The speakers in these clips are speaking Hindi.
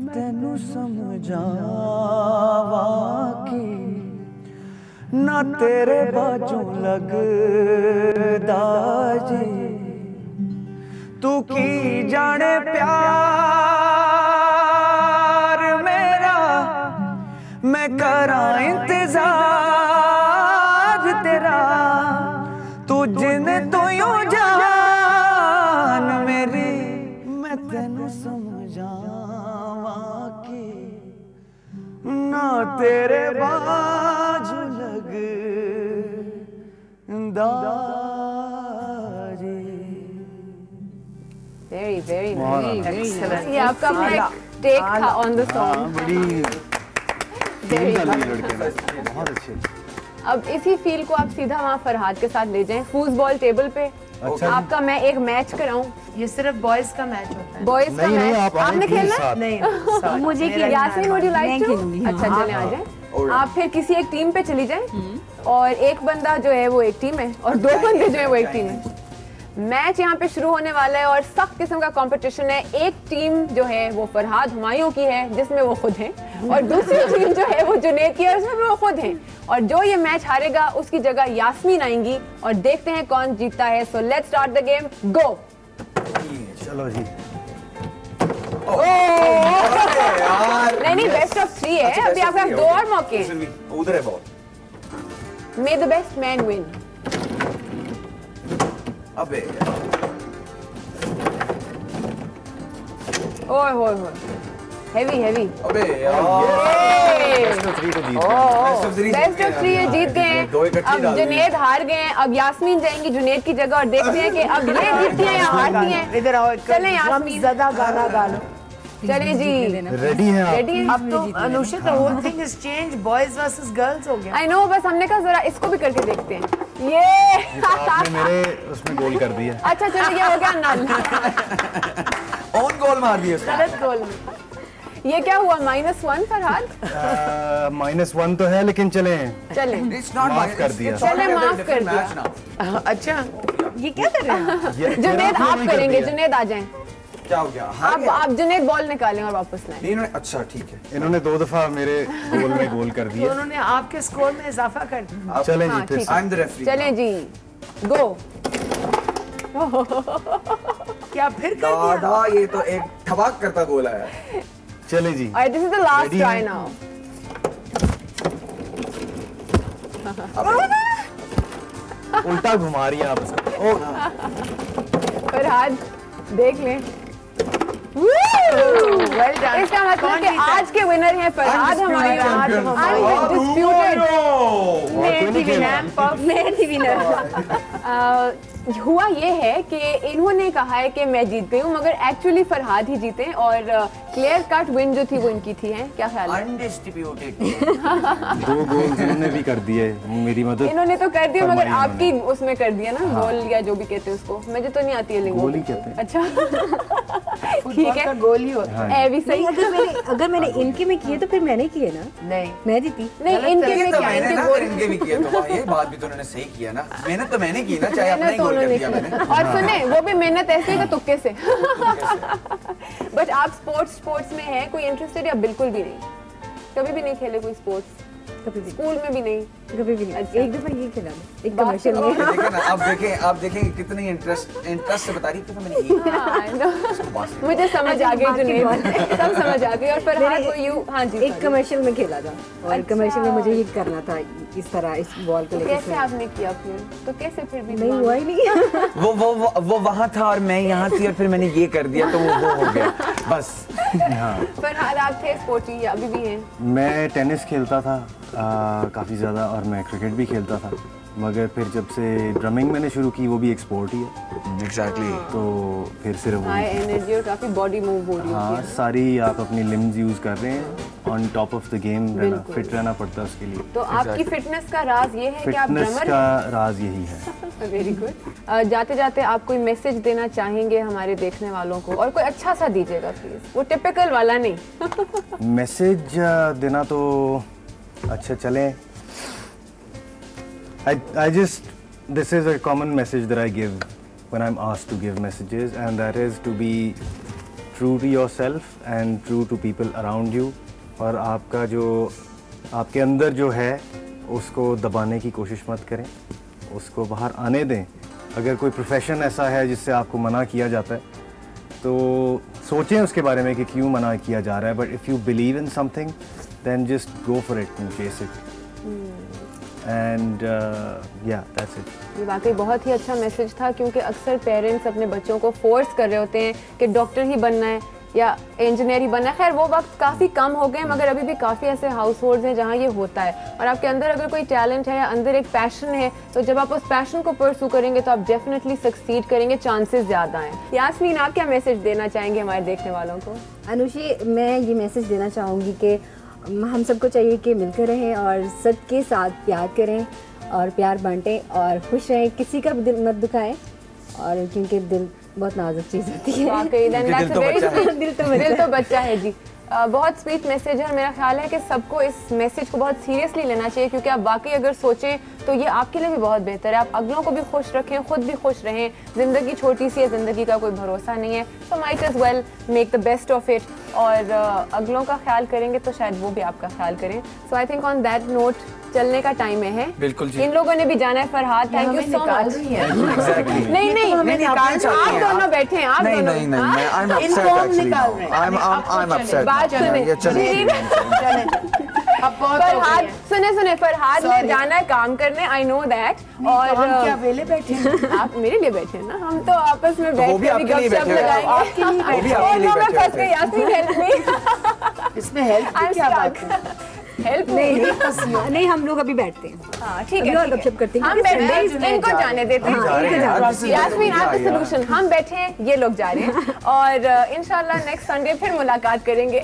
तेनू समझावा कि ना तेरे बाजू लगदा जी तू की जाने प्यार मेरा मैं करा इंतजार तेरा तू जिन तो यूं जान मेरी मैं तेनू समझावा कि ना तेरे बाजू लगदा जी। Very, very nice. ये आपका टेक था on the song. बड़ी बहुत अच्छे। अब इसी फील को आप सीधा वहाँ फरहाद के साथ ले जाएं फूसबॉल टेबल पे। अच्छा आपका मैं एक मैच कराऊं। ये सिर्फ बॉयज का मैच होता है। बॉयज का मैच आपने खेलना है? नहीं मुझे Yasmin would you like to? अच्छा चलें आ जाएं। आप फिर किसी एक टीम पे चली जाएं और एक बंदा जो है वो एक टीम है और दो बंदे जो है वो एक टीम है। मैच यहाँ पे शुरू होने वाला है और सख्त किस्म का कंपटीशन है। एक टीम जो है वो फरहाद हुमायूं की है जिसमें वो खुद हैं और दूसरी टीम जो है वो जुनैद की है उसमें वो खुद हैं और जो ये मैच हारेगा उसकी जगह यास्मीन आएंगी और देखते हैं कौन जीतता है। So let's start the game, go. चलो जी। नहीं बेस्ट ऑफ 3 है। अभी आपके पास 2 और मौके हैं। उधर है ball. May the best man win. अबे ओए होए होए हेवी अबे यार बेस्ट ऑफ 3 को जीत बेस्ट ऑफ 3 ये जीत गए हैं। अब जुनैद हार गए हैं। अब यास्मीन जाएंगी जुनैद की जगह और देखते हैं कि अब ये जीतती हैं या हारती हैं। इधर आओ, चलें यास्मीन, ज़्यादा गाना गा लो। चलें जी, रेडी हैं आप? रेडी हैं। अब तो Anusha the whole thing is changed, boys versus girls हो गया। I know, बस हमने कहा जरा इसको भी करके देखते हैं। ये आपने मेरे उसमें गोल कर दिया। अच्छा चलो ये हो गया नल। ऑन गोल मार दिया उसने। गलत गोल। ये क्या हुआ -1 फरहाद? -1 तो है लेकिन चलें माफ कर दिया। चले माफ कर दिया। अच्छा ये क्या कर रहे हैं? जुनैद आप करेंगे, जुनैद आ जाएं। क्या हो गया? आप जुनैद बॉल निकालें और वापस लाएं। नहीं अच्छा ठीक है। इन्होंने 2 दफा मेरे गोल में गोल कर दिया। उन्होंने आपके स्कोर में इजाफा कर दिया। चलें जी फिर। I am the referee. चलें जी, गो। क्या फिर कर दिया? दादा ये तो एक ठबाक करता गोल है। चलें जी। Alright, this is the last try now. उल्टा घुमा रही हैं आप इसको। फरहाद देख लें। Well done. इसका मतलब कि आज के विनर हैं फरहाद हमारे हुआ ये है कि इन्होंने कहा है कि मैं जीत गई हूँ मगर एक्चुअली फरहाद ही जीते और क्लियर कट विन जो थी वो इनकी थी है। क्या ख्याल है? अनडिस्ट्रीब्यूटेड 2 गोल इन्होंने भी कर दिए मेरी मदद। इन्होंने तो कर दिया मगर आपकी उसमें कर दिया ना गोल या जो भी कहते हैं उसको। मुझे तो नहीं आती है लिंगो। गोल ही कहते हैं। अच्छा ठीक है गोल ही होता है। भी सही। अगर मैंने इनके में किए तो फिर मैंने किए ना। नहीं मैं जीती। नहीं इनके में क्या मैंने इनके ना गोल इनके भी किया तो ये बात भी तो उन्होंने सही किया ना। मेहनत तो मैंने की ना चाहे अपना ही गोल कर दिया मैंने। और सुने वो भी मेहनत ऐसे ही तुक्के से। बट आप स्पोर्ट्स में हैं कोई इंटरेस्टेड या बिल्कुल भी नहीं? कभी भी नहीं खेले कोई स्पोर्ट्स? कभी भी स्कूल में भी नहीं? कभी भी नहीं। अच्छा। एक दफा ये खेला एक कमर्शियल में। देखिए ना आप देखें कितनी इंटरेस्ट से बता रही थी तो मैंने ये मुझे समझ आ गई जुनैद सब समझ आ गई। और फरहाद वो यू हाँ जी एक कमर्शियल में खेला था और कमर्शियल में मुझे ये करना था इस तरह इस बॉल को लेकर। कैसे आपने किया फिर? तो कैसे फिर भी नहीं हुआ ही नहीं। वो वहाँ था और मैं यहाँ थी और फिर मैंने ये कर दिया तो वो हो गया बस। फरहाद आप थे स्पोर्टी या अभी भी हैं? मैं टेनिस खेलता था काफ़ी ज़्यादा और मैं क्रिकेट भी खेलता था मगर फिर जब से ड्रमिंग मैंने शुरू की वो भी एक स्पोर्ट ही है। एग्जैक्टली तो फिर सिर्फ हाई एनर्जी और काफी बॉडी मूव हो रही हाँ सारी आप अपनी लिम्स यूज़ कर रहे हैं on top of the game रहना फिट रहना पड़ता है उसके लिए। तो आपकी फिटनेस का राज ये है कि आप फिटनेस ड्रमर का राज यही है। Very good. जाते जाते आप कोई मैसेज देना चाहेंगे हमारे देखने वालों को और कोई अच्छा सा दीजिएगा प्लीज, वो टिपिकल वाला नहीं। मैसेज देना तो अच्छा चलें I just this is a common message that I give when I'm asked to give messages and that is to be true to your self and true to people around you, और आपका जो आपके अंदर जो है उसको दबाने की कोशिश मत करें, उसको बाहर आने दें। अगर कोई प्रोफेशन ऐसा है जिससे आपको मना किया जाता है तो सोचें उसके बारे में कि क्यों मना किया जा रहा है, but if you believe in something then just go for it and face it, and yeah that's it. ये वाकई बहुत ही अच्छा मैसेज था, क्योंकि अक्सर पेरेंट्स अपने बच्चों को फोर्स कर रहे होते हैं कि डॉक्टर ही बनना है या इंजीनियर ही बनना है। खैर वो वक्त काफ़ी कम हो गए, मगर अभी भी काफ़ी ऐसे हाउस होल्ड्स हैं जहाँ ये होता है। और आपके अंदर अगर कोई टैलेंट है या अंदर एक पैशन है, तो जब आप उस पैशन को परस्यू करेंगे तो आप डेफिनेटली सक्सीड करेंगे, चांसेस ज़्यादा हैं। यास्मीन, आप क्या मैसेज देना चाहेंगे हमारे देखने वालों को? अनुषी, मैं ये मैसेज देना चाहूँगी कि हम सबको चाहिए कि मिलकर रहें और सबके साथ प्यार करें और प्यार बांटें और खुश रहें, किसी का दिल मत दुखाएं, और क्योंकि दिल बहुत नाजुक चीज़ होती है। वाकई दिल तो बच्चा है जी। बहुत स्वीट मैसेज है, और मेरा ख्याल है कि सबको इस मैसेज को बहुत सीरियसली लेना चाहिए, क्योंकि आप वाकई अगर सोचें तो ये आपके लिए भी बहुत बेहतर है। आप अगलों को भी खुश रखें, खुद भी खुश रहें। ज़िंदगी छोटी सी है, ज़िंदगी का कोई भरोसा नहीं है, तो might as well make the best of it, और अगलों का ख्याल करेंगे तो शायद वो भी आपका ख्याल करें। So I think on that note चलने का टाइम है। बिल्कुल जी। इन लोगों ने भी जाना है। Farhad, thank you so much. Exactly. नहीं, आप दोनों बैठे हैं, आप दोनों। नहीं, I'm upset actually now. I'm upset. बात सुने फरहाद ने जाना है काम करने, आई नो दैट। और हम क्या वेले बैठे हैं? आप मेरे लिए बैठे हैं ना, हम तो आपस में बैठ वो भी के आपके लिए गपशप बैठे हैं। लगाएंगे। वो भी आपके लिए मैं बैठे फंस गई, हैं। Yasmin help me. इसमें हेल्प की क्या बात है? हेल्प नहीं, हम लोग अभी बैठते हैं। हाँ ठीक अभी है, और ठीक है। गपशप करते हैं, हम क्योंकि बैठे हैं, Sunday इनको जाने देते हैं। जा रहे हैं यार, this is यास्मीन, आप yeah, सोल्यूशन। हम बैठे हैं, ये लोग जा रहे हैं, और इंशाल्लाह नेक्स्ट संडे फिर मुलाकात करेंगे।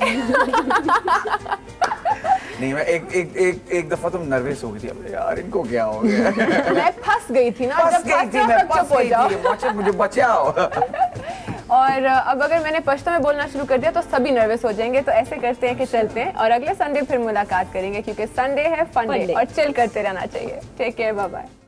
नहीं, मैं एक दफा तुम नर्वस हो गई थी, अब यार इनको क्या हो गया? मैं फंस गई थी ना, जब फंस जाओ तब चुप हो जाओ। मुझे बचाओ। और अब अगर मैंने पश्तो में बोलना शुरू कर दिया तो सभी नर्वस हो जाएंगे, तो ऐसे करते हैं कि चलते हैं और अगले संडे फिर मुलाकात करेंगे, क्योंकि संडे है फन डे और चिल करते रहना चाहिए। Take care, bye bye.